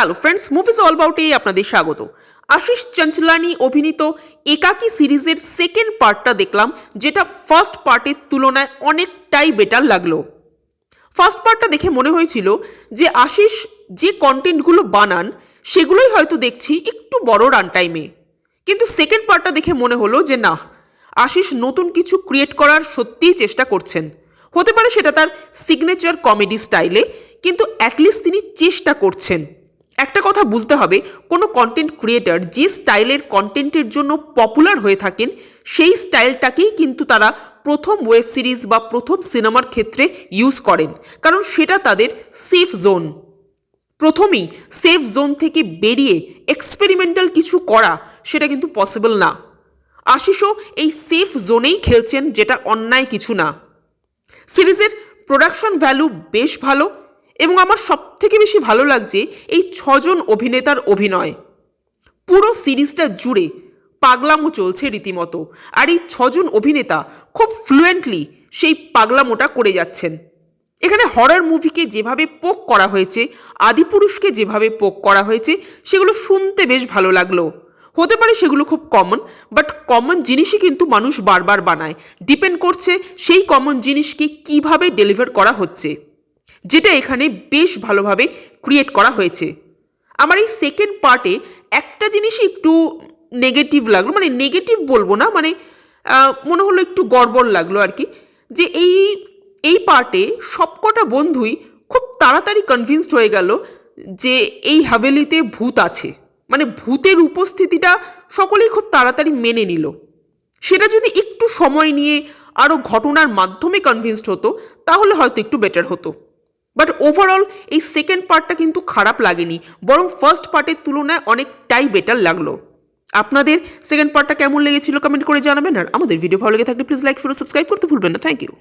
Hello friends, movies all অ্যাবাউটে আপনাদের স্বাগত। আশিস চঞ্চলানি অভিনীত একাকী সিরিজের সেকেন্ড পার্টটা দেখলাম, যেটা ফার্স্ট পার্টের তুলনায় অনেকটাই বেটার লাগলো। ফার্স্ট পার্টটা দেখে মনে হয়েছিল যে আশিস যে কন্টেন্টগুলো বানান সেগুলোই হয়তো দেখছি একটু বড় রান টাইমে, কিন্তু সেকেন্ড পার্টটা দেখে মনে হলো যে না, আশিস নতুন কিছু ক্রিয়েট করার সত্যিই চেষ্টা করছেন। হতে পারে সেটা তার সিগনেচার কমেডি স্টাইলে, কিন্তু অ্যাটলিস্ট তিনি চেষ্টা করছেন। একটা কথা বুঝতে হবে, কোনো কন্টেন্ট ক্রিয়েটার যে স্টাইলের কন্টেন্টের জন্য পপুলার হয়ে থাকেন সেই স্টাইলটাকেই কিন্তু তারা প্রথম ওয়েব সিরিজ বা প্রথম সিনেমার ক্ষেত্রে ইউজ করেন, কারণ সেটা তাদের সেফ জোন। প্রথমেই সেফ জোন থেকে বেরিয়ে এক্সপেরিমেন্টাল কিছু করা সেটা কিন্তু পসিবল না। আশিসও এই সেফ জোনেই খেলছেন, যেটা অন্যায় কিছু না। সিরিজের প্রোডাকশন ভ্যালু বেশ ভালো, এবং আমার সবথেকে বেশি ভালো লাগছে এই 6 জন অভিনেতার অভিনয়। পুরো সিরিজটা জুড়ে পাগলামো চলছে রীতিমতো, আর এই 6 জন অভিনেতা খুব ফ্লুয়েন্টলি সেই পাগলামোটা করে যাচ্ছেন। এখানে হরর মুভিকে যেভাবে পোক করা হয়েছে, আদিপুরুষকে যেভাবে পোক করা হয়েছে, সেগুলো শুনতে বেশ ভালো লাগলো। হতে পারে সেগুলো খুব কমন, বাট কমন জিনিসই কিন্তু মানুষ বারবার বানায়। ডিপেন্ড করছে সেই কমন জিনিসকে কিভাবে ডেলিভার করা হচ্ছে, যেটা এখানে বেশ ভালোভাবে ক্রিয়েট করা হয়েছে। আমার এই সেকেন্ড পার্টে একটা জিনিসই একটু নেগেটিভ লাগলো, মানে নেগেটিভ বলবো না, মানে মনে হলো একটু গড়বড় লাগলো আর কি, যে এই পার্টে সবকটা বন্ধুই খুব তাড়াতাড়ি কনভিন্সড হয়ে গেল যে এই হাভেলিতে ভূত আছে, মানে ভূতের উপস্থিতিটা সকলেই খুব তাড়াতাড়ি মেনে নিল। সেটা যদি একটু সময় নিয়ে আরও ঘটনার মাধ্যমে কনভিন্সড হতো তাহলে হয়তো একটু বেটার হতো। বাট ওভারঅল এই সেকেন্ড পার্টটা কিন্তু খারাপ লাগেনি, বরং ফার্স্ট পার্টের তুলনায় অনেকটাই বেটার লাগলো। আপনাদের সেকেন্ড পার্টটা কেমন লেগেছিল কমেন্ট করে জানাবেন, আর আমাদের ভিডিও ভালো লেগে থাকলে প্লিজ লাইক, ফলো, সাবস্ক্রাইব করতে ভুলবেন না। Thank you.